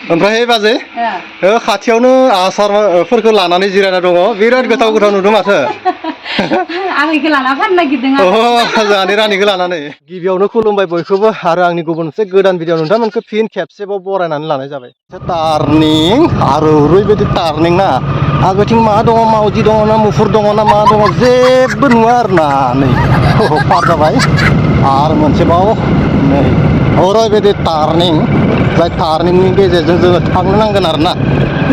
ओमफ्राय बाजै खाथियावनो आसारफोरखौ लानानै जिरायना दङ बिराद गोथाव गोथाव नुदों माथो आं इखौ लाना फाननो नागिरदों जोंहानि रानिखौ लानानै गिबियावनो खुलुमबाय बयखौबो आरो आंनि गुबुन मोनसे गोदान भिडिअ नोंथांमोनखौ फिन खेबसेबाव बरायनानै लानाय जाबाय टार्निं आरो ओरैबायदि टार्निं ना आगोथिं मा दङ मावजि दङ ना मुफुर दङ ना मा दङ जेबो नुवा आरो ना नै पार जाबाय आरो मोनसेबाव नै ओरैबायदि टार्निं जाय टार्निंनि गेजेरजों जोङो थांनो नांगोन आरो ना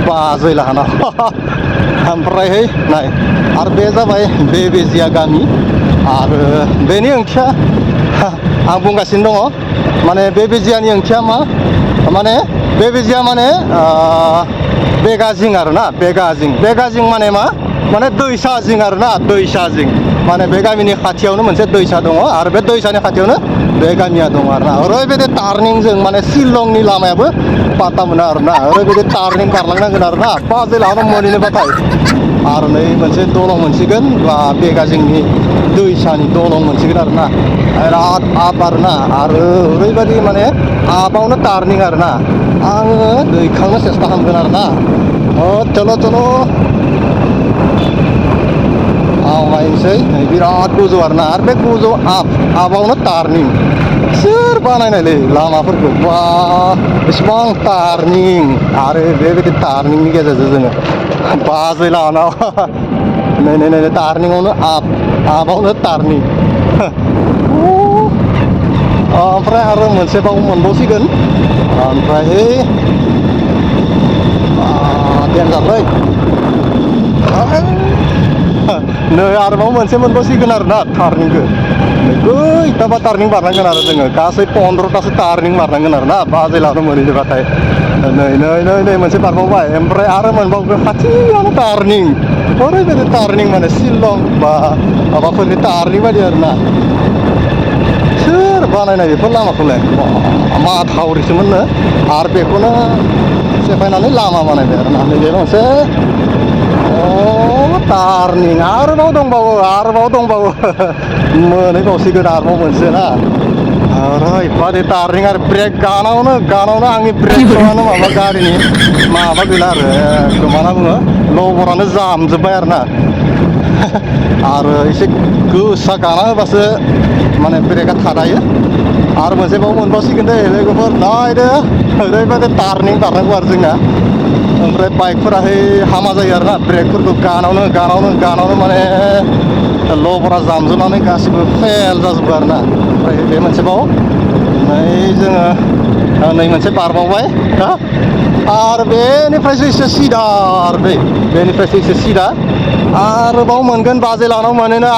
बाजै लाहानाव ओमफ्रायहाय नाय आरो बे जाबाय बेबेजिया गामि आरो बेनि ओंथिया आं बुंगासिनो दङ माने बेबेजियानि ओंथिया मा माने बेबेजिया माने बेगाजिं आरो ना बेगाजिं माने मा माने दैसा जिं आरो ना दैसा जिं माने बे गामिनि खाथियावनो मोनसे दैसा दङ आरो बे दैसानि खाथियावनो बे गामिया दङ आरो ना ओरैबायदि टार्निंजों माने शिलंनि लामायाबो पात्ता मोना आरो ना ओरैबायदि टार्निं बारलांनांगोन आरो ना बाजै लाहानाव मोनहैनोबाथाय आरो नै मोनसे दलं मोनसिगोन बा बेगाजिंनि दैसानि दलं मोनसिगोन आरो ना बिराद आप आरो ना आरो ओरैबायदि माने आपआवनो टार्निं आरो ना आङो दैखांनो सेस्था खालामगोन आरो ना चलो चलो आवगायनोसै बिराद गोजौ आरो ना आरो बे गोजौ आपआवनो टार्निं सोर बानायनायलै लामाफोरखौ बा बेसेबां टार्निं आरो बेबायदि टार्निंनि गेजेरजों जोङो बाजै लाहानाव नै नै नै टार्निंआवनो आपआवनो टार्निं ओमफ्राय आरो मोनसेबाव मोनबावसिगोन ओमफ्राय देन्जारलै नै आरोबाव मोनसे मोनबावसिगोन आरो ना टार्निंखौ खैथाबा टार्निं बारनांगोन आरो जोङो गासै 15तासो टार्निं बारनांगोन आरो ना बाजै लाहानाव मोनहैनोबाथाय नै नै नै नै मोनसे बारबावबाय ओमफ्राय आरो मोनबावगोन खाथियावनो टार्निं ओरैबायदि टार्निं माने शिलं बा माबाफोरनि टार्निं बायदि आरो ना सोर बानायनाय बेफोर लामाखौलाय मा थावरिसोमोननो आरो बेखौनो सेफायनानै लामा बानायबाय आरो ना नैबे मोनसे टार्निं आरोबाव दंबावो मोनहैबावसिगोन आरोबाव मोनसे ना ओरैबादि टार्निं आरो ब्रेक गानावनो आंनि ब्रेकआनो माबा गारिनि माबा गैला आरो मा होनना बुङो लबरानो जामजोब्बाय आरो ना आरो एसे गोसा गाना होबासो माने ब्रेकआ थादायो आरो मोनसेबाव मोनबावसिगोन दे लोगोफोर नायदो ओरैबायदि टार्निं बारनांगौ आरो जोंना ओमफ्राय बाइकफोराहाय हामा जायो आरो ना ब्रेकफोरखौ गानावनो माने लबरा जामजोबनानै गासिबो फेल जाजोबो आरो ना ओमफ्राय बे मोनसेबाव नै जोङो नै मोनसे बारबावबाय आरो बेनिफ्रायसो एसे सिदा आरो दै बेनिफ्रायसो एसे सिदा आरोबाव मोनगोन बाजै लाहानाव मोनहैनो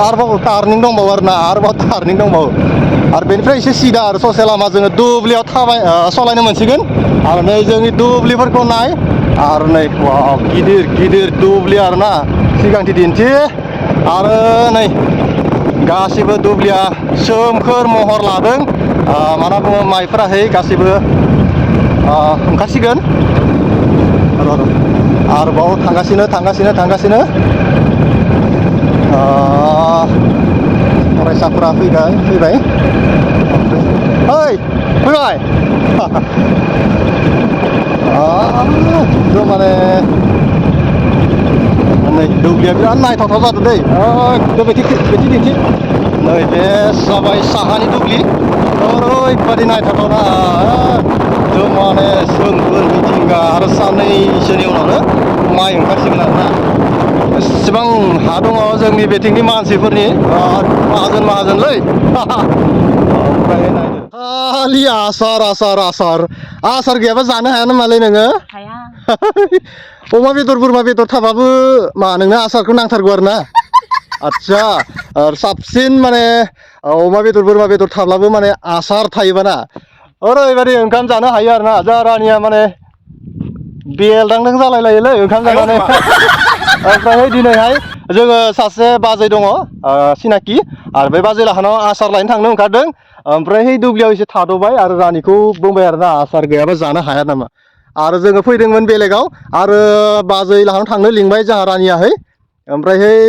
आरोबाव टार्निं दंबावो आरो ना आरोबाव टार्निं दंबावो आरो बेनिफ्राय एसे सिदा आरो ससे लामा जोङो दुब्लियाव सालायनो मोनसिगोन आरो नै जोंनि दुब्लिफोरखौ नाय आरो नै गिदिर दुब्लि आरो ना सिगांथि दिन्थि आरो नै गासिबो दुब्लिया सोमखोर महर लादों मा होनना बुङो माइफोराहाय गासिबो ओंखारसिगोन आरोबाव थांगासिनो फरायसाफोरा फैबाय ओइ फैबाय माने नै दुब्लिया बिराद नायथावथाव जादों दै बेथि दिन्थि नै बे जाबाय साहानि दुब्लि ओरैबादि नायथावथावना माने सोमखोर मिथिंगा आरो साननैसोनि उनावनो माइ ओंखारसिगोन आरो ना एसेबां हा दङ जोंनि बेथिंनि मानसिफोरनि माहाजोनलै ओमफ्राय नायदो खालि आसार गैयाबा जानो हाया नामालै नोङो हाया अमा बेदर बोरमा बेदर थाबाबो मा नोंनो आसारखौ नांथारगौ आरो ना आदसा साबसिन माने अमा बेदर बोरमा बेदर थाब्लाबो माने आसार थायोबाना ओरैबायदि ओंखाम जानो हायो आरो ना जोंहा रानिया माने बेलदांदां जालाय लायोलै ओंखाम जानानै ओमफ्राय दिनैहाय जोङो सासे बाजै दङ सिनाखि आरो बे बाजै लाहानाव आसार लायनो थांनो ओंखारदों ओमफ्राय दुब्लियाव एसे थाद'बाय आरो रानिखौ बुंबाय आरो ना आसार गैयाबा जानो हाया नामा आरो जोङो फैदोंमोन बेलेगाव आरो बाजै लाहानाव थांनो लिंबाय जोंहा रानियाहै ओमफ्रायहाय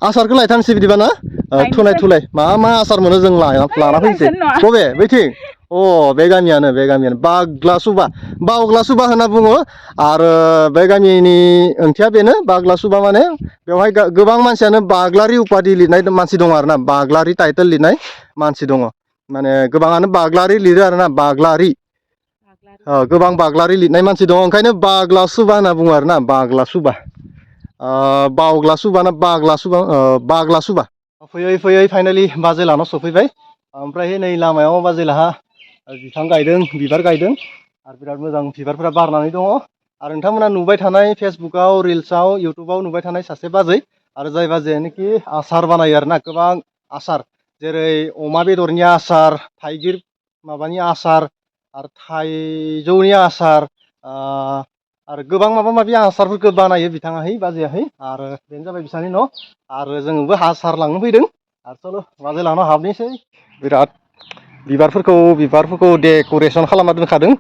आसारखौ लायथारनोसै बिदिबा ना थुलाय मा आसार मोनो जों लाना फैनोसै बबे बैथिं बे गामियानो बाग्लासुबा बावग्लासुबा होनना बुङो आरो बे गामिनि ओंथिया बेनो बाग्लासुबा माने बेवहाय गोबां मानसियानो बाग्लारि उपाधि लिरनाय मानसि दङ आरोना बाग्लारि टाइटेल लिरनाय मानसि दङ माने गोबाङानो बाग्लारि लिरो आरोना बाग्लारि गोबां बाग्लारि लिरनाय मानसि दङ ओंखायनो बाग्लासुबा होनना बुङो आरोना बाग्लासुबा बावग्लासुबा ना बाग्लासुबा फैयै फैयै फाइनालि बाजैलाहानाव सफैबाय ओमफ्राय नै लामायाव बाजैलाहा बिफां गायदों बिबार गायदों आरो बिराद मोजां बिबारफोरा बारनानै दङ आरो नोंथांमोना नुबाय थानाय फेसबुकाव रिल्सआव इउटुबाव नुबाय थानाय सासे बाजै आरो जाय बाजैयानोखि आसार बानायो आरोना गोबां आसार जेरै अमा बेदरनि आसार थाइगिर माबानि आसार आरो थाइजौनि आसार आरो गोबां माबा माबि आसारफोरखौ बानायो बिथाङाहै बाजैयाहै आरो बेनो जाबाय बिसानि न' आरो जोंबो आसार लांनो फैदों आरो चल' बाजैलाहानाव हाबनोसै बिराद बिबारफोरखौ डेक'रेसन खालामना दोनखादों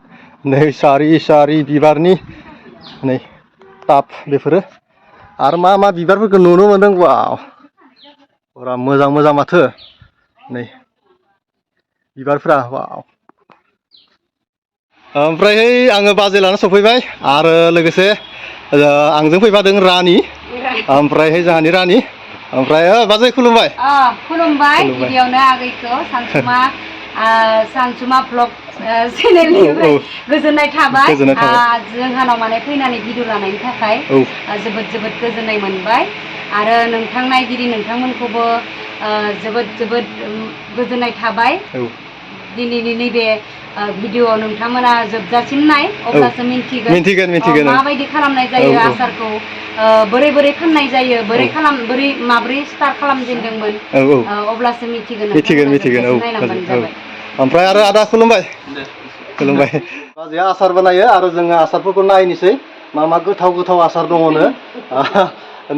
नै सारि सारि बिबारनि नै टाब बेफोरो आरो मा मा बिबारफोरखौ नुनो मोनदों वाव फुरा मोजां मोजां माथो नै बिबारफ्रा वाव ओमफ्रायहै आङो बाजैलाहानाव सफैबाय आरो लोगोसे आंजों फैफादों रानि ओमफ्रायहाय जोंहानि रानि ओमफ्राय बाजै खुलुमबाय खुलुमबाय गिबियावनो आगैखौ सानसुमा ब्लग चेनेलनिफ्राय गोजोननाय थाबाय जोंहानाव माने फैनानै भिडिअ लानायनि थाखाय जोबोद जोबोद गोजोननाय मोनबाय आरो नोंथां नायगिरि नोंथांमोनखौबो जोबोद जोबोद गोजोननाय थाबाय दिनैनि नैबे भिडिअ नोंथांमोना जोबजासिम नाय अब्लासो मिन्थिगोन माबायदि खालामनाय जायो आसारखौ बोरै बोरै फाननाय जायो बोरै माब्रै स्टार्ट खालामजेनदोंमोन अब्लासो मिथिगोन नायलांबानो जाबाय ओमफ्राय आरो आदा खुलुमबाय बाजैया आसार बानायो आरो जोङो आसारफोरखौ नायनोसै मा मा गोथाव गोथाव आसार दङनो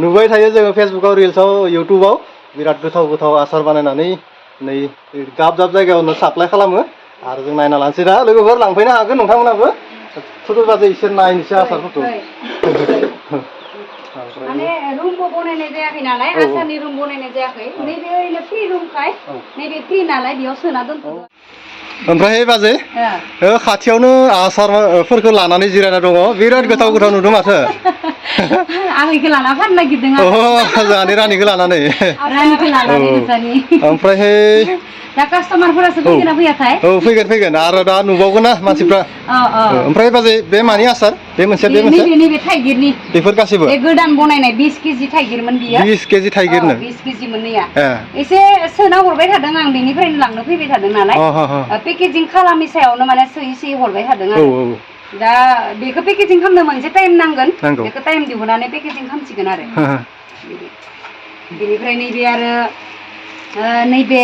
नुबाय थायो जोङो फेसबुकाव रिल्सआव इउटुबाव बिराद गोथाव गोथाव आसार बानायनानै नै दाब दाब जायगायावनो साप्लाय खालामो आरो जों नायना लानोसै दा लोगोफोर लांफैनो हागोन नोंथांमोनाबो ছোট बाजै इसोर नायनोसै आसारफोरखौ माने रुमबो बनायनाय जायाखै नालाय आसारनि रुम बनायनाय जायाखै नैबे ओरैनो फ्रि रुमखाय नैबे फ्रि नालाय बेयाव सोना दोनथ'दो ओमफ्राय बाजै खाथियावनो आसारफोरखौ लानानै जिरायना दङ बिराद गोथाव गोथाव नुदों माथो आं इखौ लाना फाननो नागिरदों जोंहानि रानिखौ लानानै ओमफ्रायहाय दा कास्टमारफोरासो फैगोन ना फैयाथाय फैगोन आरो दा नुबावगोन ना मानसिफ्रा ओमफ्राय बाजै बे मानि आसार बे मोनसे नैबे थाइगिरनि बेफोर गासैबो बे गोदान बनायनाय 20 केजि थाइगिरमोन बियो 20 केजि थाइगिरनो 20 केजि मोननैया एसे सोना हरबाय थादों आं बेनिफ्रायनो लांनो फैबाय थादों नालाय पेकेजिं खालामि सायावनो माने सोयै हरबाय थादों आरो दा बेखौ पेकेजिं खालामनो मोनसे टाइम नांगोन बेखौ टाइम दिहुननानै पेकेजिं खालामसिगोन आरो बेनिफ्राय नैबे आरो नैबे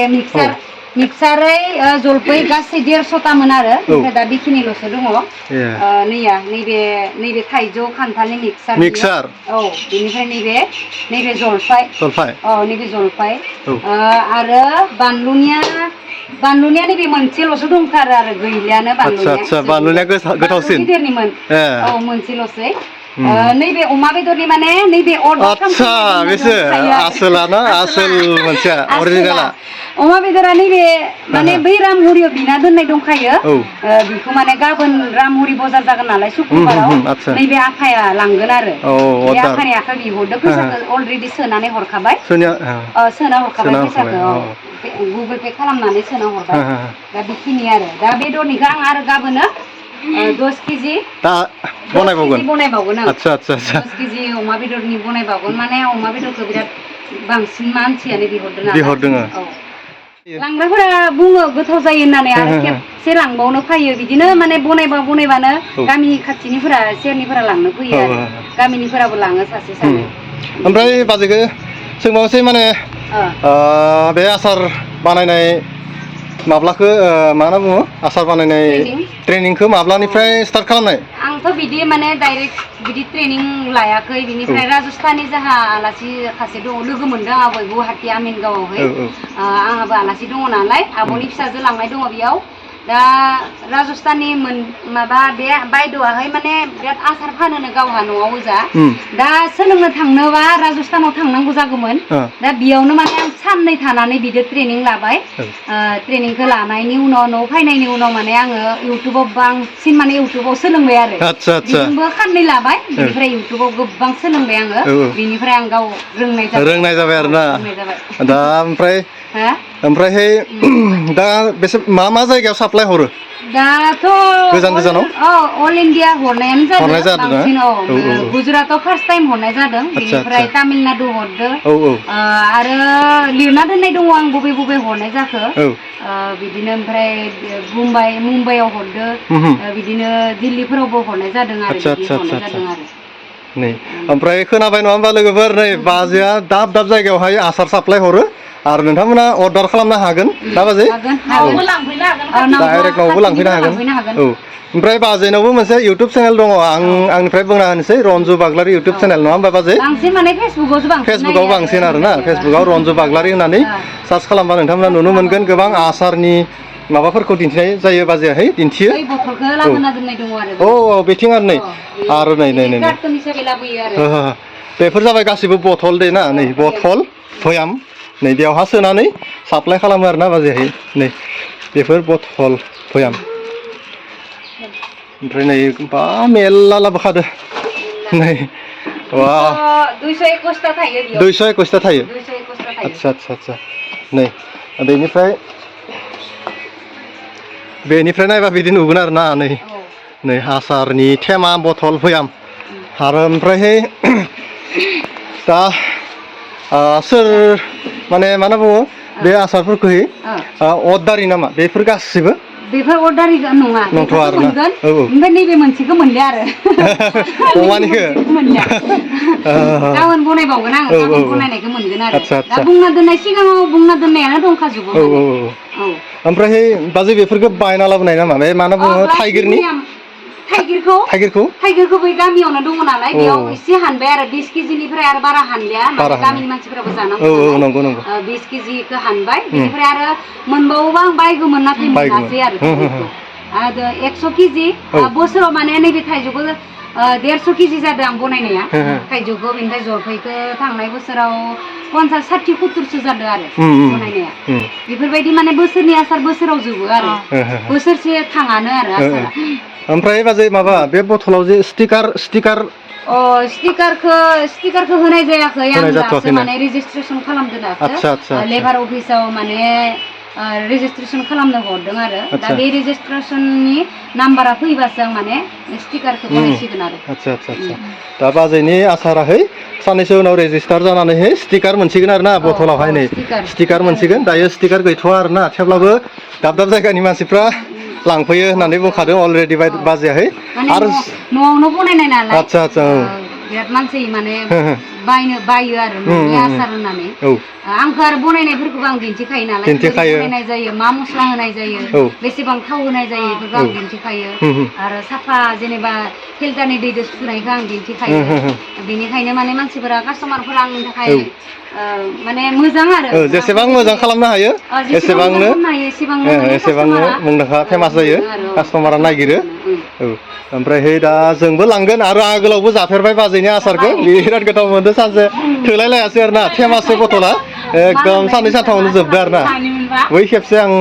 मिक्सारै जलफै गासै 150तामोन आरो ओमफ्राय दा बेखिनिल'सो दङ नैबे थाइजौ खान्थालनि मिक्सार बेनिफ्राय नैबे जलफाय नैबे जलफाय आरो बानलुनिया नैबे मोनसेल'सो दंथारो आरो गैलियानो बानलुनिया गोथावसिन गिदिरनिमोन मोनसेल'सै नैबे अमा बेदरनि माने नैबे आसोल मोनसेया अरिजिनाला अमा बेदरा नैबे माने बै रामहुरियाव बिना दोननाय दंखायो बेखौ माने गाबोन रामहुरि बजार जागोन नालाय शुक्रबाराव नैबे आफाया लांगोन आरो बे आफानि आखाइ बिहरदों फैसाखौ अलरेडि सोनानै हरखाबाय फैसाखौ गुगोल पे खालामनानै सोना हरबाय दा बेखिनि आरो दा बेदरनिखौ आं आरो गाबोनो 10 केजि बनायबावगोन आं 10 केजि अमा बेदरनि बनायबावगोन माने अमा बेदरखौ बिराद बांसिन मानसियानो बिहरदों लांग्राफोरा बुङो गोथाव जायो होननानै आरो खेबसे लांबावनो फैयो बिदिनो माने बनायबानो गामि खाथिनिफोरा सेरनिफोरा लांनो फैयो आरो गामिनिफोराबो लाङो सासे सानै ओमफ्राय बाजैखौ सोंबावनोसै माने बे आसार बानायनाय माब्लाखौ मा होनना बुङो आसार बानायनाय ट्रेनिंखौ माब्लानिफ्राय स्टार्ट खालामनाय आंथ' बिदि माने डाइरेक्ट बिदि ट्रेनिं लायाखै बिनिफ्राय राजस्थाननि जाहा आलासि सासे दङ लोगो मोनदों आबै गुवाहाटि आमिनगावआवहाय आंहाबो आलासि दङ नालाय आब'नि फिसाजो लांनाय दङ बेयाव दा राजस्थाननि माबा बे बायद'आहाय माने बिराद आसार फानोनो गावहा न'आव ओजा दा सोलोंनो थांनोबा राजस्थानाव थांनांगौ जागौमोन दा बेयावनो माने आं साननै थानानै बिदि ट्रेनिं लाबाय ट्रेनिंखौ लानायनि उनाव न'आव फैनायनि उनाव माने आङो इउटुबाव बांसिन माने इउटुबाव सोलोंबाय आरो बिदिबो खाननै लाबाय बेनिफ्राय इउटुबाव गोबां सोलोंबाय आङो बेनिफ्राय आं गाव रोंनाय जाबाय आरोना दा ओमफ्रायहाय दा बेसे मा जायगायाव साप्लाय हरो दाथ' गोजानाव अल इन्डिया हरनायानो जादों बांसिन गुजराताव फार्स्ट टाइम हरनाय जादों बेनिफ्राय तामिलनाडु हरदो आरो लिरना दोननाय दङ आं बबे बबे हरनाय जाखो बिदिनो ओमफ्राय मुम्बाइआव हरदो बिदिनो दिल्लीफोरावबो हरनाय जादों आरो नै ओमफ्राय खोनाबाय नङा होमबा लोगोफोर नै बाजैया दाब दाब जायगायावहाय आसार साप्लाय हरो आरो नोंथांमोना अर्डार खालामनो हागोन ना बाजै डाइरेक्ट न'आवबो लांफैनो हागोन औ ओमफ्राय बाजैनावबो मोनसे इउटुब चेनेल दङ आंनिफ्राय बुंना होनोसै रन्जु बाग्लारि इउटुब चेनेल नङा होमबा बाजै फेसबुकाव बांसिन आरोना फेसबुकाव रन्जु बाग्लारि होननानै सार्च खालामबा नोंथांमोना नुनो मोनगोन गोबां आसारनि माबाफोरखौ दिन्थिनाय जायो बाजैयाहाय दिन्थियो औ बिथिं आरो नै बेफोर जाबाय गासिबो बथल दे ना नै बथल भयाम नै बेयावहा सोनानै साप्लाय खालामो आरोना बाजैहाय नै बेफोर बथल भयाम ओमफ्राय नै बा मेरला लाबोखादो नै वा 221 थायो आदसा नै बेनिफ्राय नायबा बिदि नुगोन आरो ना नै आसारनि थेमा बथल भयाम आरो ओमफ्रायहाय दा सोर माने मा होनना बुङो बे आसारफोरखौहाय अर्डारि नामा बेफोर गासिबो बेफोर अर्डारि नङा नंथ' आरो ना ओमफ्राय नैबे मोनसेखौ मोनलिया आरो अमानिखौ गाबोन बनायबावगोन आङो गाबोन बनायनायखौ मोनगोन आरो दा बुंना दोननाय सिगाङाव बुंना दोननायानो दंखाजोबो ओमफ्रायहाय बाजै बेफोरखौ बायना लाबोनाय नामा बे मा होनना बुङो थाइगिरखौ बै गामियावनो दङ नालाय बेयाव एसे हानबाय आरो 20 केजिनिफ्राय आरो बारा हानलिया माने गामिनि मानसिफोराबो जानांगौ नालाय 20 केजिखौ हानबाय बेनिफ्राय आरो मोनबावोबा आं बायगौमोन नाथाय मोनासै आरो 100 केजि बोसोराव माने नैबे थाइजौखौ 150 केजि जादों आं बनायनाया थाइजौखौ बेनिफ्राय जलफाइखौ थांनाय बोसोराव 50, 60, 70सो जादों आरो बनायनाया बेफोरबायदि माने बोसोरनि आसार बोसोराव जोबो आरो बोसोरसे थाङानो आरो आसारा ओमफ्राय बाजै माबा बे बथलाव जे स्टिकारखौ होनाय जायाखै आं दासो माने रेजिस्ट्रेसन खालामदों दासो लेबार अफिसाव माने रेजिस्ट्रेसन खालामनो हरदों आरो दा बे रेजिस्ट्रेसननि नाम्बारा फैबासो आं माने स्टिकारखौ बनायसिगोन आरो दा बाजैनि आसाराहै साननैसो उनाव रेजिस्टार जानानैहाय स्टिकार मोनसिगोन आरो ना बथलावहाय नै स्टिकार मोनसिगोन दायो स्टिकार गैथ'वा आरो ना थेवब्लाबो दाब दाब जायगानि मानसिफ्रा लांफैयो होननानै बुंखादों अलरेडि बाजैयाहाय आरो न'आवनो बनायनाय नालाय बिराद मानसि माने बायो आरो न'नि आसार होननानै आंखौ आरो बनायनायफोरखौबो आं दिन्थिखायो नालाय बनायनाय जायो मा मस्ला होनाय जायो बेसेबां थाव होनाय जायो बेफोरखौ आं दिन्थिखायो आरो साफा जेनेबा फिल्टारनि दैजों सुनायखौ आं दिन्थिखायो बेनिखायनो माने मानसिफोरा कास्टमारफोरा आंनि थाखाय माने मोजां आरो जेसेबां मोजां खालामनो हायो एसेबांनो मुंदांखा फेमास जायो कास्टमारा नागिरो ओमफ्रायहाय दा जोंबो लांगोन आरो आगोलावबो जाफेरबाय बाजैनि आसारखौ बिराद गोथाव मोनदों सानसे थोलायलायासै आरो ना थेमासो बथला एकदम साननै सानथामावनो जोबदो आरो ना बै खेबसे आं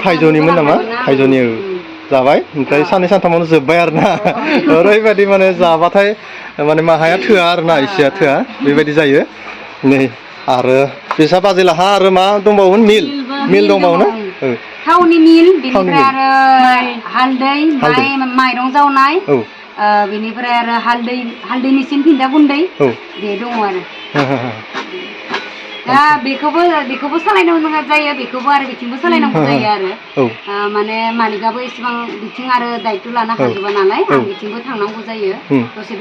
थाइजौनिमोन नामा थाइजौनि जाबाय ओमफ्राय साननै सानथामावनो जोबबाय आरो ना ओरैबायदि माने जाबाथाय माने माहाया थोआ आरो ना इसेया थोआ बेबायदि जायो नै आरो बिसा बाजैलाहा आरो मा दंबावोमोन मिल दंबावो ना थावनि मिल बेनिफ्राय आरो हालदै माइरं जावनाय बेनिफ्राय आरो हालदै मेचिन फिन्दा गुन्दै बे दङ आरो दा बेखौबो सालायनो गोनां जायो बेखौबो आरो बिथिंबो सालायनांगौ जायो आरो माने मालिकाबो एसेबां बिथिं आरो दायित्व लानो हाजोबा नालाय आं बिथिंबो थांनांगौ जायो दसे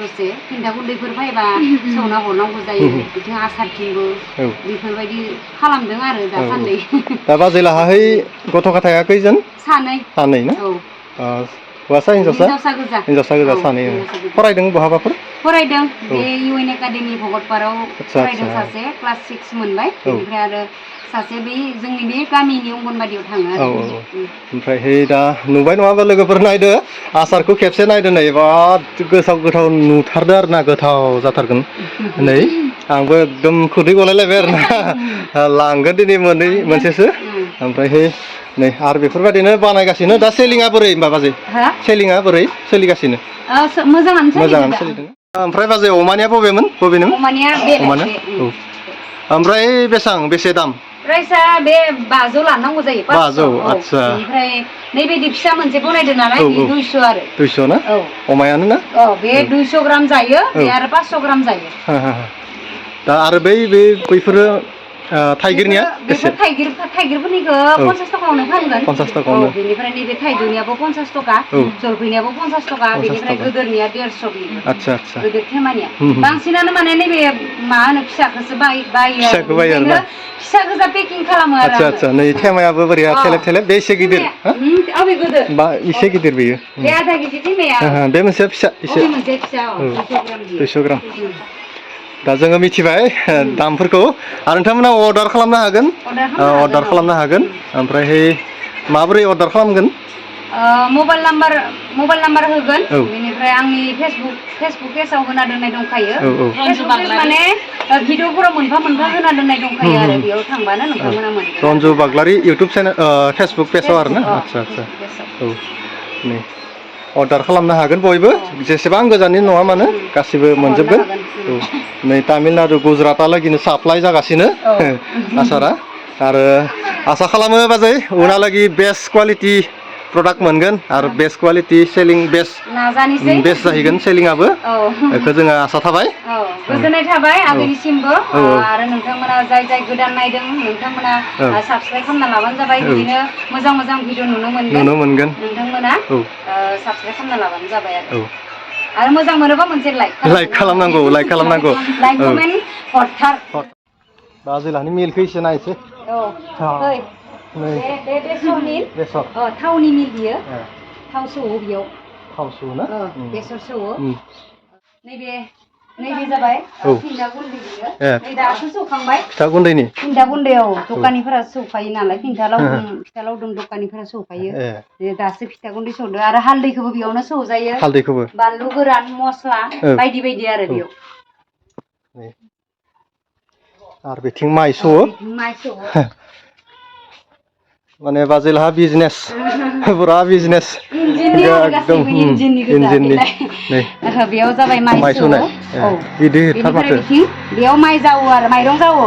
फिन्दा गुन्दैफोर फैबा सौना हरनांगौ जायो बिथिं आसारथिंबो बेफोरबायदि खालामदों आरो दासान्दि दा बाजैलाहाय गथ' गथाया खैजोन सानै ना हौवासा हिनजावसा गोजा सानै फरायदों बहाबाफोर फरायदों बे इउएन एकाडेमि भगतपाराव फरायदों सासे क्लास 6 मोनबाय बेनिफ्राय आरो सासे बबै जोंनि बे गामिनि अंगनबादियाव थाङो आरो ओमफ्राय दा नुबाय नङाबा लोगोफोर नायदो आसारखौ खेबसे नायदो नै बिराद गोथाव नुथारदो आरो ना गोथाव जाथारगोन नै आंबो एकदम खुदै गलायलायबाय आरो ना लांगोन दिनै मोनसेसो ओमफ्राय नै आरो बेफोरबायदिनो बानायगासिनो दा सेलिंआ बोरै होमबा बाजै सेलिंआ बोरै सोलिगासिनो मोजाङानो सोलिदों ओमफ्राय बाजै अमानिया बबेमोन अमानिया ओमफ्राय बेसे दाम प्राइसआ बे 500 लानांगौ जायो 500 आच्छा ओमफ्राय नैबायदि फिसा मोनसे बनायदो नालाय 200 आरो 200 ना अमायानो ना बे 200 ग्राम जायो बे आरो 500 ग्राम जायो दा आरो बैफोरो थाइगिरनिया बेफोर थाइगिरफोरनिखौ 50 टाकायावनो फानगोन 50 टाकायावनो बेनिफ्राय नैबे थाइजौनियाबो 50 टाका जलफैनियाबो 50 टाका बेनिफ्राय गोदोरनिया 150 बियो आच्छा गोदोर थेमानिया बांसिनानो माने नैबे मा होनो फिसाखौसो बायो आरो फिसा गोजा पेकिं खालामो आरो आच्छा नै थेमायाबो बोरैया थेलेब बे एसे गिदिर अबे गोदोर बा एसे गिदिर बेयो बे आधा केजि थेमाया बे मोनसे फिसा एसे मोनसे फिसा 200 ग्राम दा जोङो मिथिबाय दामफोरखौ आरो नोंथांमोना अर्डार खालामनो हागोन ओमफ्राय माबोरै अर्डार खालामगोन मबाइल नाम्बार होगोन बेनिफ्राय आंनि फेसबुक पेजआव होना दोननाय दंखायो फेसबुक पेज माने भिडिअफोराव मोनफा होना दोननाय दंखायो आरो बेयाव थांबानो नोंथांमोना मोनगोन रन्जु बाग्लारि इउटुब चेनेल फेसबुक पेजआव आरो ना आच्छा नै अर्डार खालामनो हागोन बयबो जेसेबां गोजाननि नङा मानो गासिबो मोनजोबगोन नै तामिलनाडु गुजरातहालागिनो साप्लाइ जागासिनो आसारा आरो आसा खालामो बाजै उनहालागि बेस्ट क्वालिटि प्रडाक्ट मोनगोन आरो बेस्ट क्वालिटि सेलिं बेस्ट जाहैगोन सेलिंआबो बेखौ जोङो आसा थाबाय गोजोननाय थाबाय आगैनिसिमबो आरो नोंथांमोना जाय गोदान नायदों नोंथांमोना साबस्क्राइब खालामना लाबानो जाबाय बिदिनो मोजां भिडिअ नुनो मोनगोन नोंथांमोना साबस्क्राइब खालामना लाबानो जाबाय आरो मोजां मोनोबा मोनसे लाइक खालामनांगौ लाइक कमेन्ट हरथार बाजैलानि मिलखौ एसे नायसै बेसर थावनि मिल बियो थाव सौवो बेयाव ना बेसर सौवो नैबे जाबाय फिथा गुन्दै बियो नै दासो सौखांबाय फिथा गुन्दैनि दखानिफोरा सौखायो नालाय फिथा लावदुम दखानिफोरा सौखायो दासो फिथा गुन्दै सौदो आरो हालदैखौबो बेयावनो सौजायो बानलु गोरान मस्ला बायदि आरो बेयाव आरो बेथिं माइ सौवो माने बाजैलाहा बिजनेस पुरा बिजनेस एकदम इन्जिननि बेयाव जाबाय माइ सौनाय गिदिरथार माथो बेयाव माइ जावो आरो माइरं जावो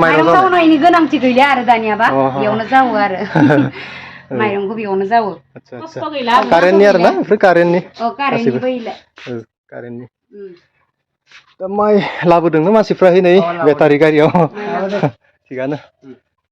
माइरं जावनायनि गोनांथि गैला आरो दानियाबा बेयावनो जावो आरो माइरंखौ बेयावनो जावो कारेन्टनि आरो ना बेफोर कारेन्टनि दा माइ लाबोदोंनो मानसिफ्रा नै बेटारि गारियाव थिगानो